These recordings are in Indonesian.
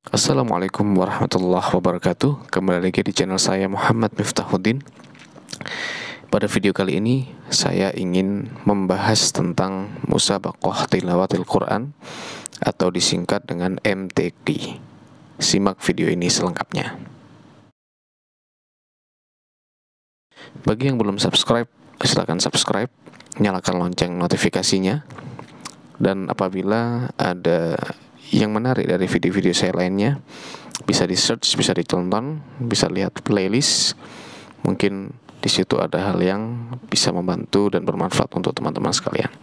Assalamualaikum warahmatullahi wabarakatuh. Kembali lagi di channel saya Muhammad Miftahuddin. Pada video kali ini saya ingin membahas tentang Musabaqah Tilawatil Quran atau disingkat dengan MTQ. Simak video ini selengkapnya. Bagi yang belum subscribe, silakan subscribe, nyalakan lonceng notifikasinya. Dan apabila ada yang menarik dari video-video saya lainnya, bisa di search, bisa ditonton, bisa lihat playlist. Mungkin di situ ada hal yang bisa membantu dan bermanfaat untuk teman-teman sekalian.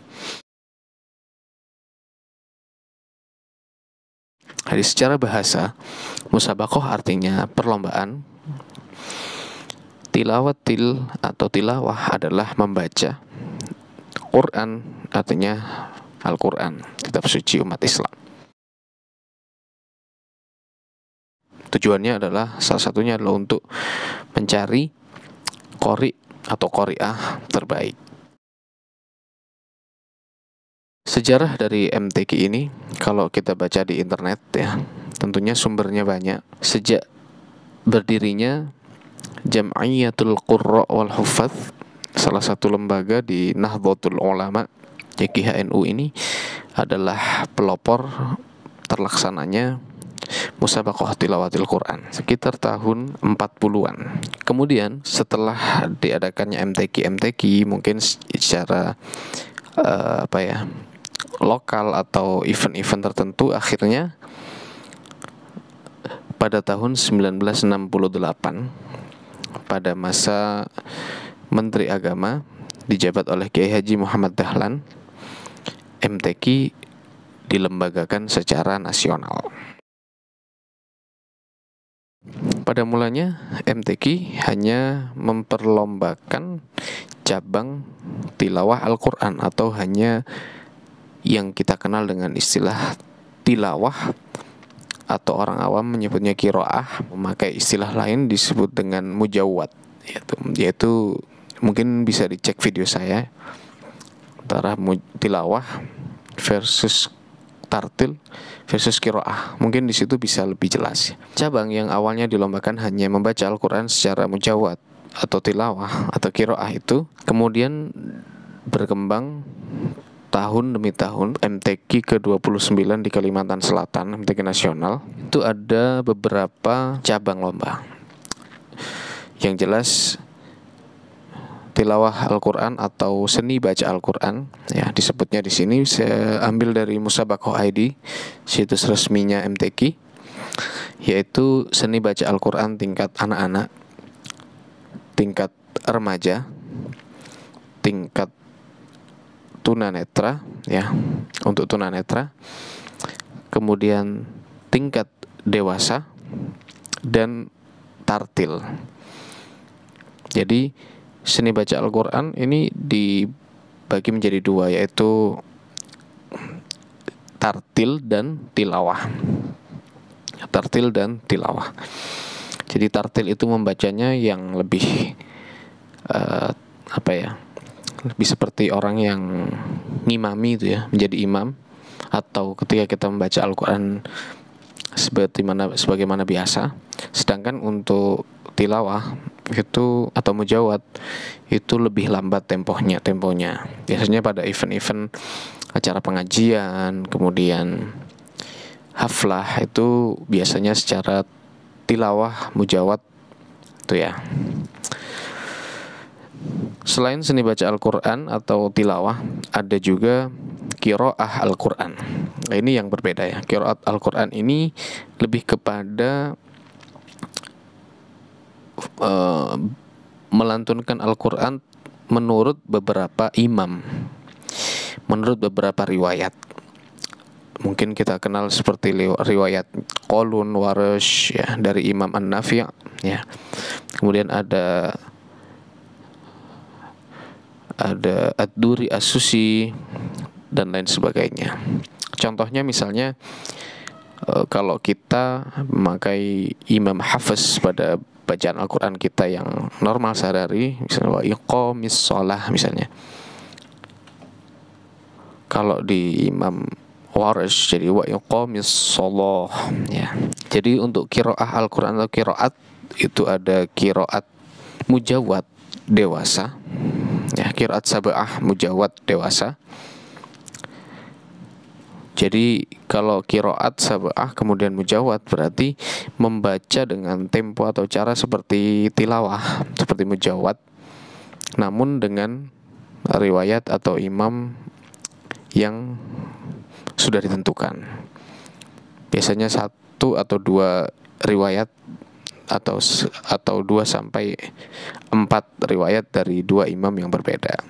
Jadi secara bahasa, musabaqah artinya perlombaan. Tilawatil atau tilawah adalah membaca. Quran artinya Al-Quran, kitab suci umat Islam. Tujuannya adalah, salah satunya adalah untuk mencari qori atau qori'ah terbaik. Sejarah dari MTQ ini, kalau kita baca di internet ya, tentunya sumbernya banyak. Sejak berdirinya Jam'iyatul Qurra wal Huffaz, salah satu lembaga di Nahdlatul Ulama, YKHNU ini adalah pelopor terlaksananya Musabaqah Tilawatil Quran sekitar tahun 40-an. Kemudian setelah diadakannya MTQ mungkin secara lokal atau event-event tertentu, akhirnya pada tahun 1968 pada masa Menteri Agama dijabat oleh Kiai Haji Muhammad Dahlan, MTQ dilembagakan secara nasional. Pada mulanya MTQ hanya memperlombakan cabang tilawah Al-Quran atau hanya yang kita kenal dengan istilah tilawah, atau orang awam menyebutnya qiraah, memakai istilah lain disebut dengan mujawwad, yaitu mungkin bisa dicek video saya antara tilawah versus tartil versus qiraah, mungkin di situ bisa lebih jelas. Cabang yang awalnya dilombakan hanya membaca Al-Quran secara mujawwad atau tilawah atau qiraah itu kemudian berkembang tahun demi tahun. MTQ ke-29 di Kalimantan Selatan, MTQ nasional, itu ada beberapa cabang lomba. Yang jelas tilawah Al-Quran atau seni baca Al-Quran, ya disebutnya di sini. Saya ambil dari Musabaqah ID, situs resminya MTQ, yaitu seni baca Al-Quran tingkat anak-anak, tingkat remaja, tingkat tunanetra, ya untuk tunanetra, kemudian tingkat dewasa, dan tartil. Jadi seni baca Al-Quran ini dibagi menjadi dua, yaitu tartil dan tilawah. Tartil dan tilawah. Jadi tartil itu membacanya yang lebih lebih seperti orang yang ngimami itu ya, menjadi imam, atau ketika kita membaca Al-Quran sebagaimana biasa. Sedangkan untuk tilawah itu atau mujawad itu lebih lambat temponya. Biasanya pada event-event acara pengajian, kemudian haflah, itu biasanya secara tilawah mujawad itu ya. Selain seni baca Al-Quran atau tilawah, ada juga qiraah Al-Quran. Nah, ini yang berbeda ya. Qiraat Al-Quran ini lebih kepada melantunkan Al-Quran menurut beberapa imam, menurut beberapa riwayat. Mungkin kita kenal seperti riwayat Qalun Warash ya, dari Imam An-Nafi' ya. Kemudian ada Ad-Duri As-Susi dan lain sebagainya. Contohnya misalnya kalau kita memakai Imam Hafiz pada bacaan Al-Quran kita yang normal sehari-hari, misalnya wa iqamis shalah misalnya. Kalau di Imam Warish, jadi wa iqamis shalah ya. Jadi untuk qiraah Al-Qur'an atau qiraat itu ada qiraat mujawad dewasa ya, qiraat sab'ah mujawad dewasa. Jadi kalau qiraat sab'ah kemudian mujawad berarti membaca dengan tempo atau cara seperti tilawah, seperti mujawad, namun dengan riwayat atau imam yang sudah ditentukan. Biasanya 1 atau 2 riwayat atau 2 sampai 4 riwayat dari 2 imam yang berbeda.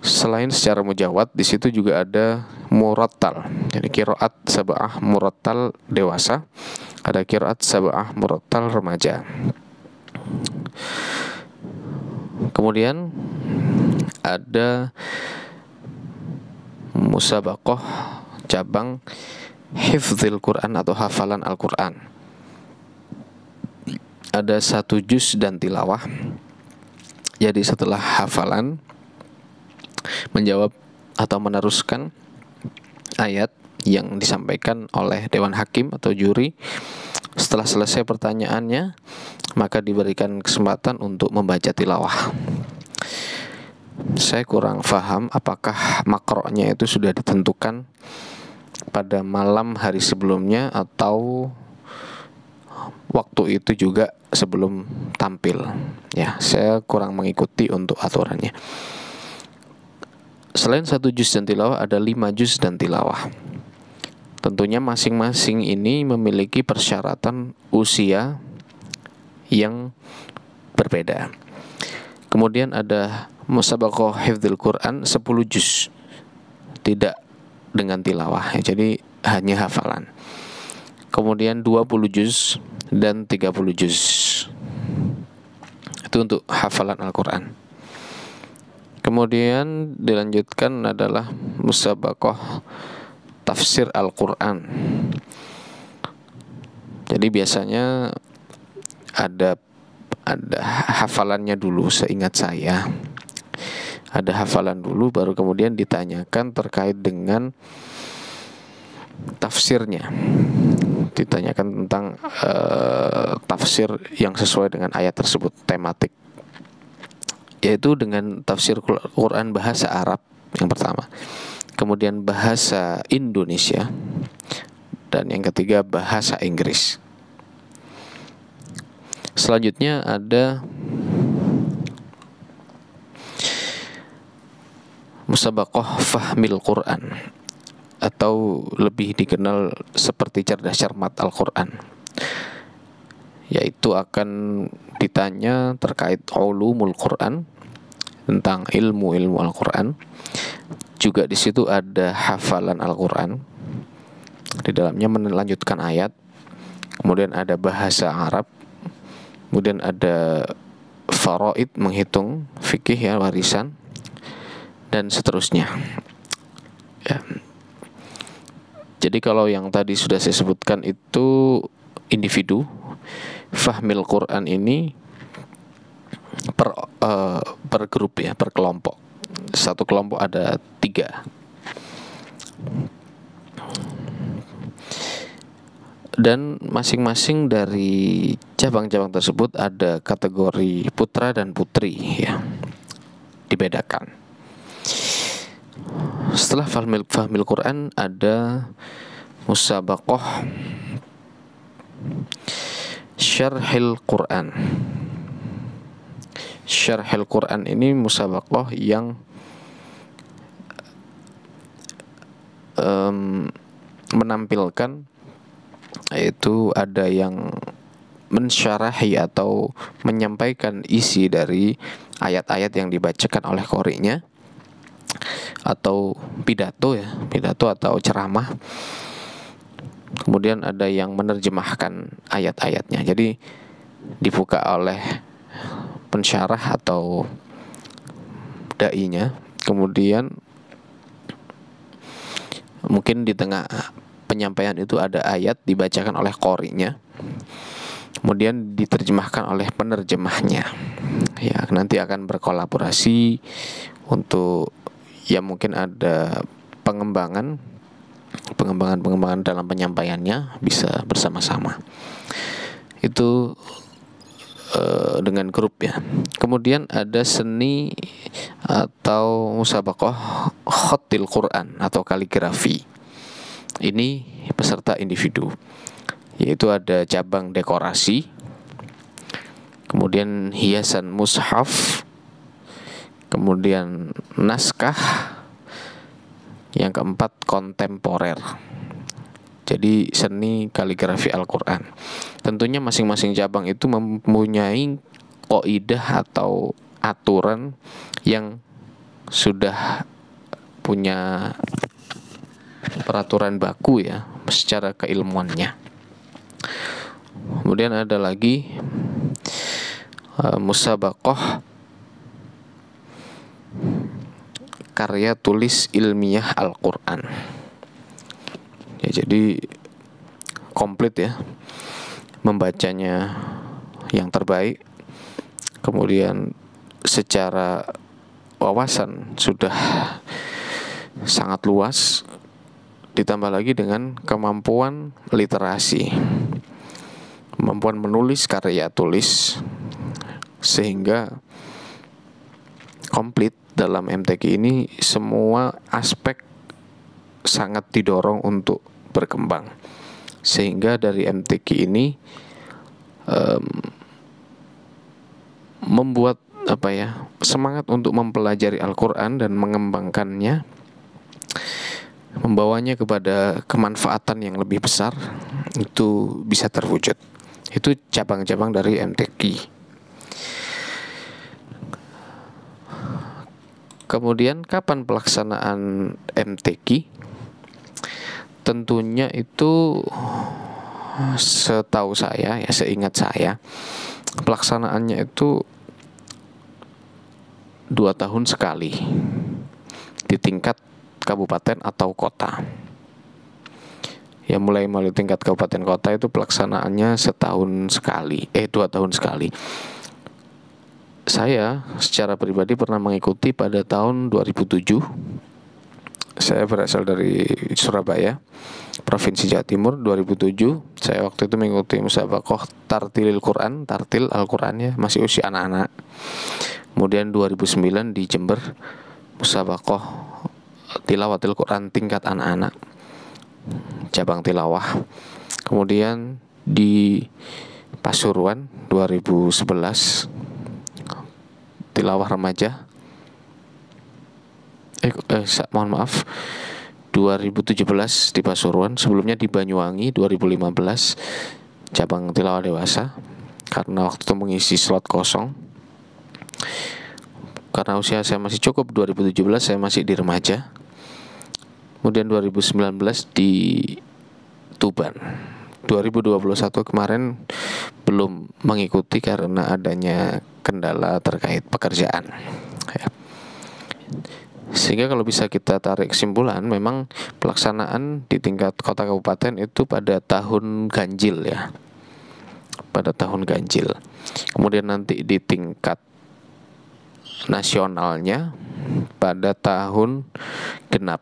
Selain secara mujawad, di situ juga ada murattal. Jadi qiraat sab'ah murattal dewasa, ada qiraat sab'ah murattal remaja. Kemudian ada musabaqah cabang hifdzil Quran atau hafalan Al-Quran. Ada 1 juz dan tilawah. Jadi setelah hafalan, menjawab atau meneruskan ayat yang disampaikan oleh Dewan Hakim atau juri. Setelah selesai pertanyaannya, maka diberikan kesempatan untuk membaca tilawah. Saya kurang paham apakah makroknya itu sudah ditentukan pada malam hari sebelumnya atau waktu itu juga sebelum tampil. Ya, saya kurang mengikuti untuk aturannya. Selain 1 juz dan tilawah, ada 5 juz dan tilawah. Tentunya masing-masing ini memiliki persyaratan usia yang berbeda. Kemudian ada musabaqah hifdzil Quran 10 juz, tidak dengan tilawah, jadi hanya hafalan. Kemudian 20 juz dan 30 juz. Itu untuk hafalan Al-Quran. Kemudian dilanjutkan adalah musabaqah tafsir Al-Quran. Jadi biasanya ada hafalannya dulu, seingat saya. Ada hafalan dulu, baru kemudian ditanyakan terkait dengan tafsirnya. Ditanyakan tentang tafsir yang sesuai dengan ayat tersebut, tematik, yaitu dengan tafsir Quran bahasa Arab yang pertama, kemudian bahasa Indonesia, dan yang ketiga bahasa Inggris. Selanjutnya ada musabaqah fahmil Quran, atau lebih dikenal seperti cerdas cermat Al-Quran, yaitu akan ditanya terkait ulumul Quran, tentang ilmu-ilmu Al-Quran. Juga di situ ada hafalan Al-Quran, di dalamnya melanjutkan ayat, kemudian ada bahasa Arab, kemudian ada faraid, menghitung fikih ya, warisan, dan seterusnya ya. Jadi kalau yang tadi sudah saya sebutkan itu individu, fahmil Quran ini per grup ya, per kelompok. Satu kelompok ada 3. Dan masing-masing dari cabang-cabang tersebut ada kategori putra dan putri ya, dibedakan. Setelah fahmil Quran ada musabaqah syarhil Quran. Syarhil Quran ini musabaqah yang menampilkan, yaitu ada yang mensyarahi atau menyampaikan isi dari ayat-ayat yang dibacakan oleh qori'nya, atau pidato ya, pidato atau ceramah. Kemudian ada yang menerjemahkan ayat-ayatnya. Jadi dibuka oleh pensyarah atau dai-nya. Kemudian mungkin di tengah penyampaian itu ada ayat dibacakan oleh qori'nya, kemudian diterjemahkan oleh penerjemahnya. Ya, nanti akan berkolaborasi untuk ya mungkin ada pengembangan pengembangan dalam penyampaiannya bisa bersama-sama. Itu dengan grup ya. Kemudian ada seni atau musabaqah khatil Quran atau kaligrafi. Ini peserta individu, yaitu ada cabang dekorasi, kemudian hiasan mushaf, kemudian naskah, yang keempat kontemporer. Jadi seni kaligrafi Al-Quran. Tentunya masing-masing cabang itu mempunyai kaidah atau aturan yang sudah punya peraturan baku ya secara keilmuannya. Kemudian ada lagi musabaqah karya tulis ilmiah Al-Quran. Ya, jadi komplit ya, membacanya yang terbaik, kemudian secara wawasan sudah sangat luas, ditambah lagi dengan kemampuan literasi, kemampuan menulis karya tulis, sehingga komplit. Dalam MTQ ini semua aspek sangat didorong untuk berkembang, sehingga dari MTQ ini membuat semangat untuk mempelajari Al-Quran dan mengembangkannya, membawanya kepada kemanfaatan yang lebih besar, itu bisa terwujud. Itu cabang-cabang dari MTQ. Kemudian kapan pelaksanaan MTQ? Tentunya itu setahu saya ya, seingat saya, pelaksanaannya itu 2 tahun sekali di tingkat kabupaten atau kota. Ya, mulai melalui tingkat kabupaten kota itu pelaksanaannya 2 tahun sekali. Saya secara pribadi pernah mengikuti pada tahun 2007. Saya berasal dari Surabaya, Provinsi Jawa Timur. 2007 saya waktu itu mengikuti musabaqah tartilil Quran, tartil Al-Quran ya, masih usia anak-anak. Kemudian 2009 di Jember, musabaqah tilawatil Quran tingkat anak-anak, cabang tilawah. Kemudian di Pasuruan 2011 tilawah remaja. 2017 di Pasuruan. Sebelumnya di Banyuwangi 2015 cabang tilawah dewasa, karena waktu itu mengisi slot kosong. Karena usia saya masih cukup, 2017 saya masih di remaja. Kemudian 2019 di Tuban. 2021 kemarin belum mengikuti karena adanya kendala terkait pekerjaan ya. Sehingga kalau bisa kita tarik kesimpulan, memang pelaksanaan di tingkat kota kabupaten itu pada tahun ganjil ya, pada tahun ganjil. Kemudian nanti di tingkat nasionalnya pada tahun genap,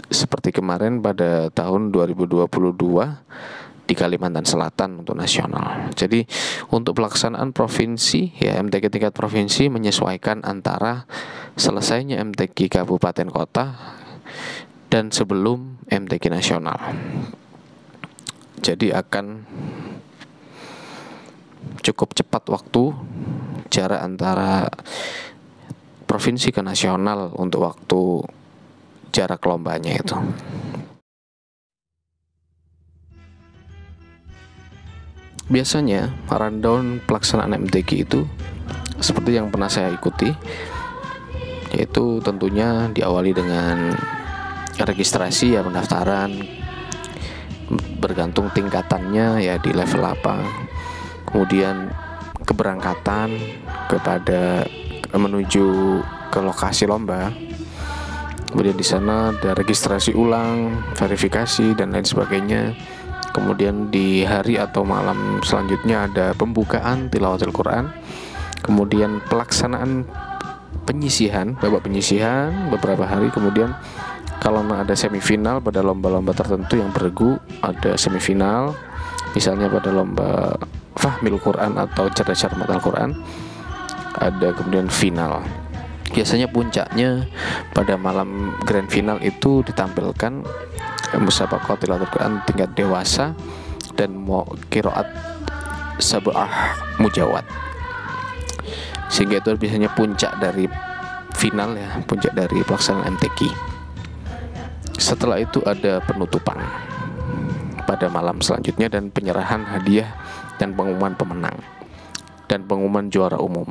seperti kemarin pada tahun 2022 di Kalimantan Selatan untuk nasional. Jadi untuk pelaksanaan provinsi ya, MTQ tingkat provinsi menyesuaikan antara selesainya MTQ kabupaten kota dan sebelum MTQ nasional. Jadi akan cukup cepat waktu jarak antara provinsi ke nasional untuk waktu jarak lombanya itu. Biasanya rundown pelaksanaan MTQ itu seperti yang pernah saya ikuti, yaitu tentunya diawali dengan registrasi ya, pendaftaran, bergantung tingkatannya ya di level apa. Kemudian keberangkatan kepada menuju ke lokasi lomba. Kemudian di sana ada registrasi ulang, verifikasi dan lain sebagainya. Kemudian di hari atau malam selanjutnya ada pembukaan tilawatil Quran. Kemudian pelaksanaan penyisihan, babak penyisihan beberapa hari. Kemudian kalau memang ada semifinal pada lomba-lomba tertentu yang beregu, ada semifinal, misalnya pada lomba Fahmil Quran atau Cerdas Cermat Al-Quran, ada kemudian final. Biasanya puncaknya pada malam grand final itu ditampilkan musabaqah tilawatul Quran tingkat dewasa dan qiraat sab'ah mujawad, sehingga itu biasanya puncak dari final ya, puncak dari pelaksanaan MTQ. Setelah itu ada penutupan pada malam selanjutnya dan penyerahan hadiah dan pengumuman pemenang dan pengumuman juara umum.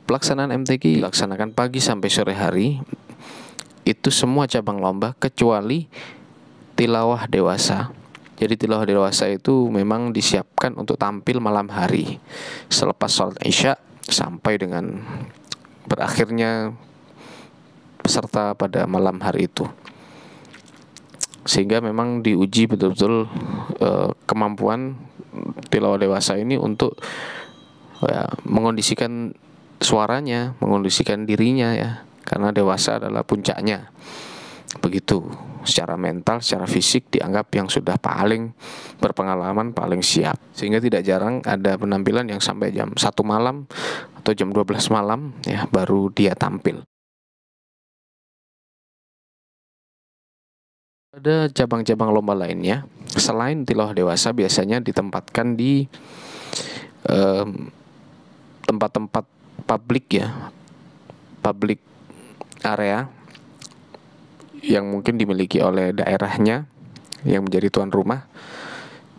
Pelaksanaan MTQ dilaksanakan pagi sampai sore hari. Itu semua cabang lomba kecuali tilawah dewasa. Jadi tilawah dewasa itu memang disiapkan untuk tampil malam hari selepas sholat Isya sampai dengan berakhirnya peserta pada malam hari itu, sehingga memang diuji betul-betul kemampuan tilawah dewasa ini untuk mengondisikan suaranya, mengondisikan dirinya ya, karena dewasa adalah puncaknya. Begitu, secara mental, secara fisik dianggap yang sudah paling berpengalaman, paling siap. Sehingga tidak jarang ada penampilan yang sampai jam 1 malam atau jam 12 malam ya baru dia tampil. Ada cabang-cabang lomba lainnya selain tilawah dewasa, biasanya ditempatkan di tempat-tempat publik ya, publik area yang mungkin dimiliki oleh daerahnya yang menjadi tuan rumah,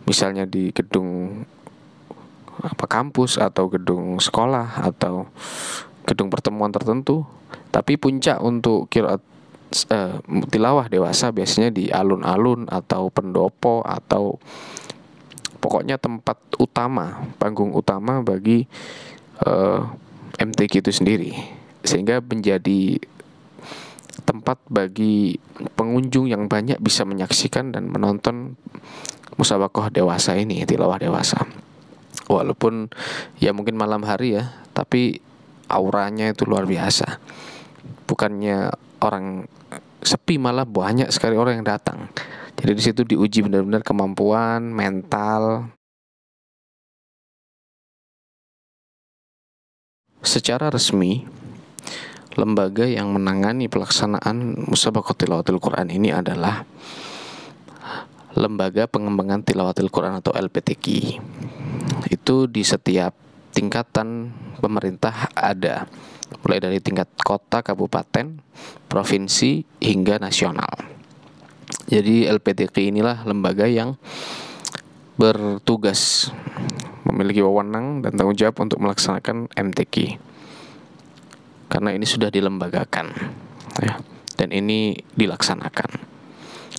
misalnya di gedung kampus atau gedung sekolah atau gedung pertemuan tertentu. Tapi puncak untuk qiraat tilawah dewasa biasanya di alun-alun atau pendopo atau pokoknya tempat utama, panggung utama bagi MTQ itu sendiri, sehingga menjadi tempat bagi pengunjung yang banyak bisa menyaksikan dan menonton musabaqah dewasa ini, tilawah dewasa. Walaupun ya mungkin malam hari ya, tapi auranya itu luar biasa. Bukannya orang sepi, malah banyak sekali orang yang datang. Jadi di situ diuji benar-benar kemampuan mental. Secara resmi, lembaga yang menangani pelaksanaan musabaqah tilawatil Quran ini adalah Lembaga Pengembangan Tilawatil Quran atau LPTQ. Itu di setiap tingkatan pemerintah ada, mulai dari tingkat kota, kabupaten, provinsi, hingga nasional. Jadi LPTQ inilah lembaga yang bertugas, memiliki wewenang dan tanggung jawab untuk melaksanakan MTQ, karena ini sudah dilembagakan ya, dan ini dilaksanakan.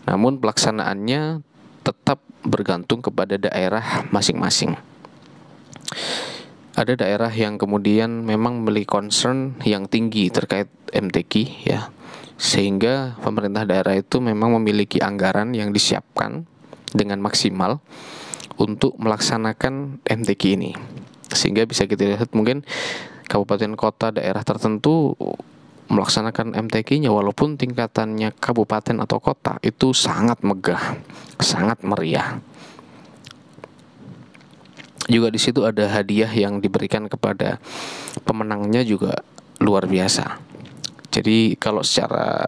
Namun pelaksanaannya tetap bergantung kepada daerah masing-masing. Ada daerah yang kemudian memang memiliki concern yang tinggi terkait MTQ ya, sehingga pemerintah daerah itu memang memiliki anggaran yang disiapkan dengan maksimal untuk melaksanakan MTQ ini. Sehingga bisa kita lihat mungkin kabupaten kota daerah tertentu melaksanakan MTQ-nya walaupun tingkatannya kabupaten atau kota itu sangat megah, sangat meriah. Juga di situ ada hadiah yang diberikan kepada pemenangnya juga luar biasa. Jadi kalau secara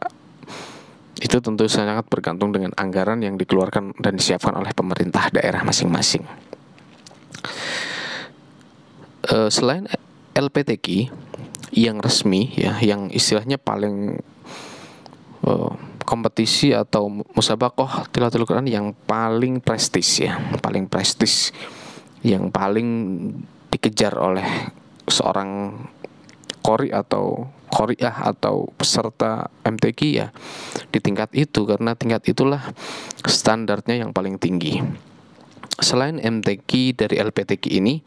itu tentu sangat bergantung dengan anggaran yang dikeluarkan dan disiapkan oleh pemerintah daerah masing-masing. Selain LPTQ yang resmi ya, yang istilahnya paling kompetisi atau musabaqah tilawatul Quran yang paling prestis ya, paling prestis, yang paling dikejar oleh seorang qori atau qoriah atau peserta MTQ ya, di tingkat itu, karena tingkat itulah standarnya yang paling tinggi. Selain MTQ dari LPTQ ini,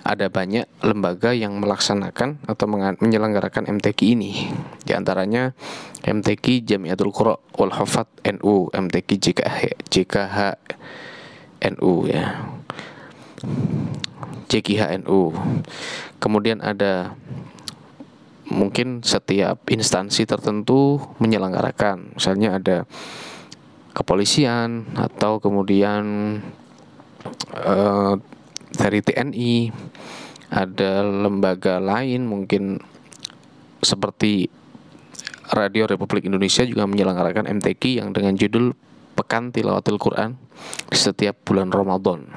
ada banyak lembaga yang melaksanakan atau menyelenggarakan MTQ ini. Di antaranya MTQ Jamiatul Qura wal Hufat NU, MTQ JKH NU ya, JKH NU. Kemudian ada mungkin setiap instansi tertentu menyelenggarakan, misalnya ada kepolisian atau kemudian dari TNI, ada lembaga lain mungkin seperti Radio Republik Indonesia juga menyelenggarakan MTQ yang dengan judul Pekan Tilawatil Quran setiap bulan Ramadan.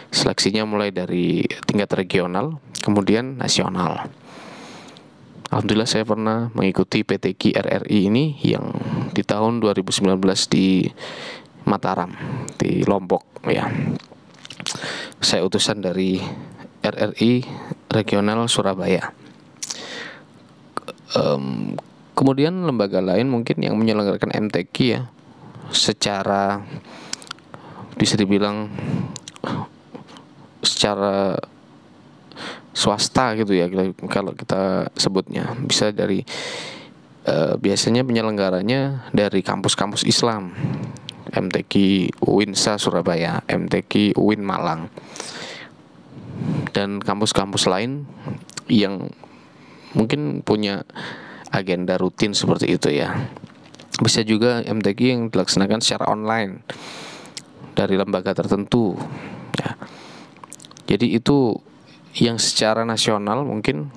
Seleksinya mulai dari tingkat regional, kemudian nasional. Alhamdulillah saya pernah mengikuti PTQ RRI ini yang di tahun 2019 di Mataram, di Lombok ya. Saya utusan dari RRI Regional Surabaya. Kemudian lembaga lain mungkin yang menyelenggarakan MTQ ya, secara bisa dibilang secara swasta gitu ya kalau kita sebutnya, bisa dari biasanya penyelenggaranya dari kampus-kampus Islam, MTQ UINSA Surabaya, MTQ UIN Malang, dan kampus-kampus lain yang mungkin punya agenda rutin seperti itu ya. Bisa juga MTQ yang dilaksanakan secara online dari lembaga tertentu ya. Jadi itu yang secara nasional mungkin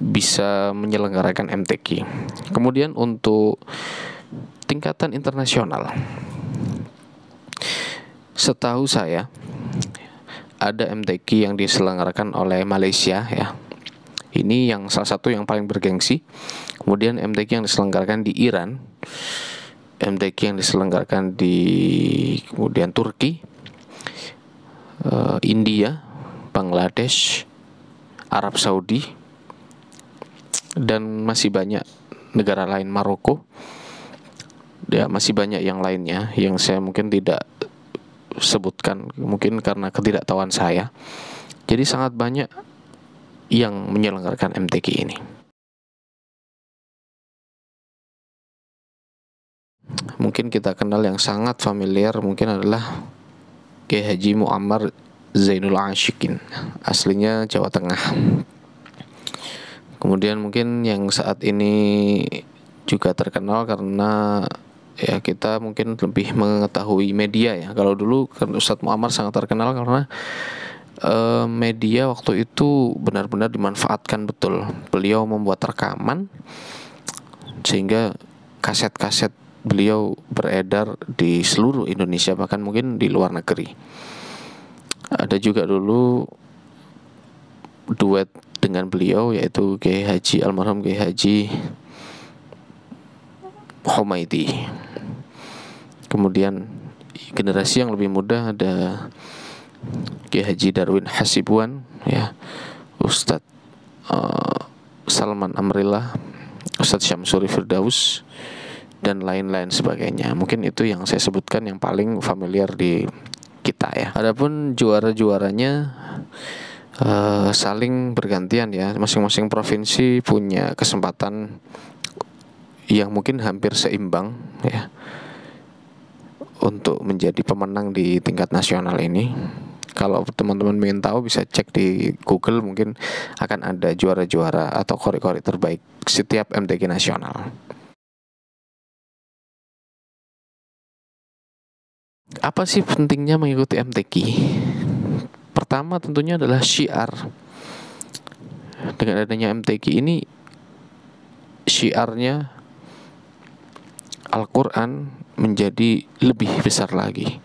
bisa menyelenggarakan MTQ. Kemudian untuk tingkatan internasional, setahu saya ada MTQ yang diselenggarakan oleh Malaysia ya. Ini yang salah satu yang paling bergengsi. Kemudian MTQ yang diselenggarakan di Iran, MTQ yang diselenggarakan di kemudian Turki, India, Bangladesh, Arab Saudi, dan masih banyak negara lain, Maroko. Ya, masih banyak yang lainnya yang saya mungkin tidak sebutkan, mungkin karena ketidaktahuan saya. Jadi sangat banyak yang menyelenggarakan MTQ ini. Mungkin kita kenal yang sangat familiar mungkin adalah Kiai Haji Muammar Zainul Ashikin, aslinya Jawa Tengah. Kemudian mungkin yang saat ini juga terkenal karena ya kita mungkin lebih mengetahui media ya. Kalau dulu kan Ustadz Muammar sangat terkenal karena media waktu itu benar-benar dimanfaatkan betul. Beliau membuat rekaman sehingga kaset-kaset beliau beredar di seluruh Indonesia, bahkan mungkin di luar negeri. Ada juga dulu duet dengan beliau yaitu Kiai Haji almarhum Kiai Haji Humaidi. Kemudian generasi yang lebih muda ada Kiai Haji Darwin Hasibuan ya, Ustadz Salman Amrillah, Ustadz Syamsuri Firdaus, dan lain-lain sebagainya. Mungkin itu yang saya sebutkan yang paling familiar di kita ya. Adapun juara-juaranya saling bergantian ya. Masing-masing provinsi punya kesempatan yang mungkin hampir seimbang ya untuk menjadi pemenang di tingkat nasional ini. Kalau teman-teman ingin tahu bisa cek di Google, mungkin akan ada juara-juara atau kori-kori terbaik setiap MTQ nasional. Apa sih pentingnya mengikuti MTQ? Pertama tentunya adalah syiar. Dengan adanya MTQ ini, syiarnya Al-Quran menjadi lebih besar lagi.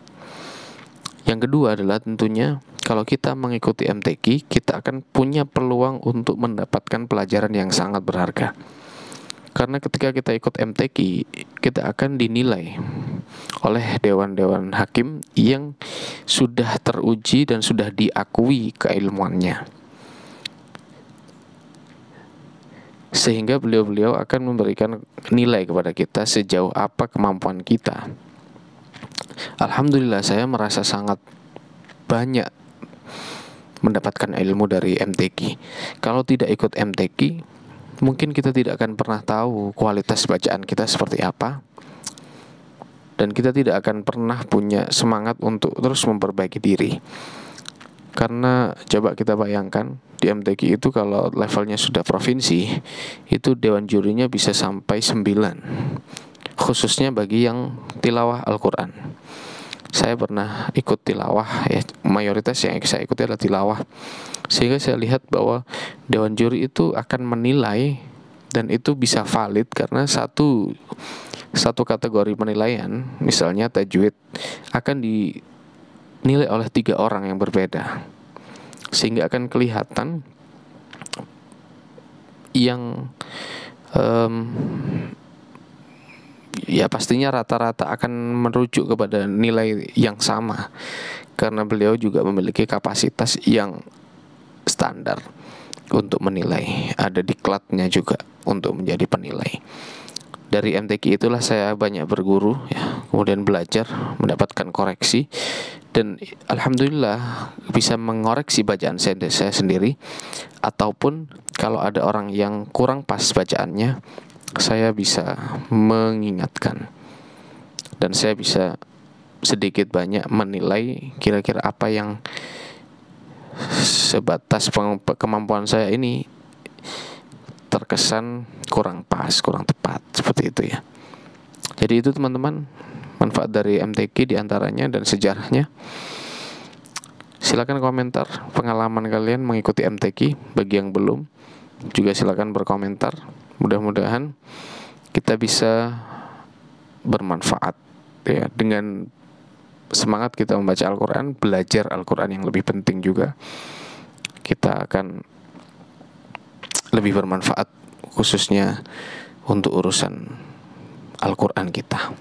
Yang kedua adalah tentunya kalau kita mengikuti MTQ, kita akan punya peluang untuk mendapatkan pelajaran yang sangat berharga. Karena ketika kita ikut MTQ, kita akan dinilai oleh dewan-dewan hakim yang sudah teruji dan sudah diakui keilmuannya. Sehingga beliau-beliau akan memberikan nilai kepada kita sejauh apa kemampuan kita. Alhamdulillah saya merasa sangat banyak mendapatkan ilmu dari MTQ. Kalau tidak ikut MTQ, mungkin kita tidak akan pernah tahu kualitas bacaan kita seperti apa. Dan kita tidak akan pernah punya semangat untuk terus memperbaiki diri. Karena coba kita bayangkan, di MTQ itu kalau levelnya sudah provinsi, itu dewan jurinya bisa sampai 9, khususnya bagi yang tilawah Al-Quran. Saya pernah ikut tilawah, ya, mayoritas yang saya ikuti adalah tilawah, sehingga saya lihat bahwa dewan juri itu akan menilai, dan itu bisa valid karena satu kategori penilaian, misalnya tajwid, akan dinilai oleh 3 orang yang berbeda, sehingga akan kelihatan yang ya pastinya rata-rata akan merujuk kepada nilai yang sama, karena beliau juga memiliki kapasitas yang standar untuk menilai, ada diklatnya juga untuk menjadi penilai. Dari MTQ itulah saya banyak berguru, ya, kemudian belajar, mendapatkan koreksi, dan alhamdulillah bisa mengoreksi bacaan saya sendiri, ataupun kalau ada orang yang kurang pas bacaannya, saya bisa mengingatkan, dan saya bisa sedikit banyak menilai kira-kira apa yang sebatas kemampuan saya ini terkesan kurang pas, kurang tepat, seperti itu ya. Jadi itu teman-teman, manfaat dari MTQ diantaranya dan sejarahnya. Silakan komentar pengalaman kalian mengikuti MTQ. Bagi yang belum, juga silakan berkomentar. Mudah-mudahan kita bisa bermanfaat, ya, dengan semangat kita membaca Al-Quran, belajar Al-Quran yang lebih penting juga. Kita akan lebih bermanfaat, khususnya untuk urusan Al-Quran kita.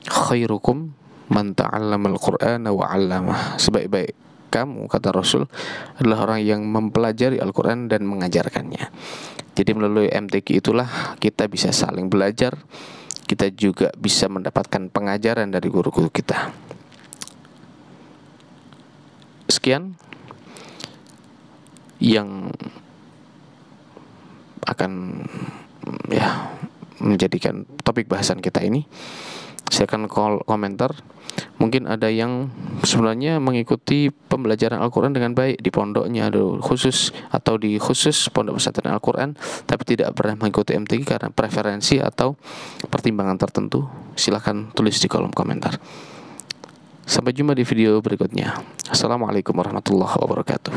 Khairukum man ta'allama al-Qur'ana wa 'allamah. Sebaik-baik kamu, kata Rasul, adalah orang yang mempelajari Al-Quran dan mengajarkannya. Jadi melalui MTQ itulah kita bisa saling belajar, kita juga bisa mendapatkan pengajaran dari guru-guru kita. Sekian yang akan, ya, menjadikan topik bahasan kita ini. Saya akan komentar. Mungkin ada yang sebenarnya mengikuti pembelajaran Al-Quran dengan baik di pondoknya khusus, atau di khusus pondok pesantren Al-Quran, tapi tidak pernah mengikuti MTQ karena preferensi atau pertimbangan tertentu. Silahkan tulis di kolom komentar. Sampai jumpa di video berikutnya. Assalamualaikum warahmatullahi wabarakatuh.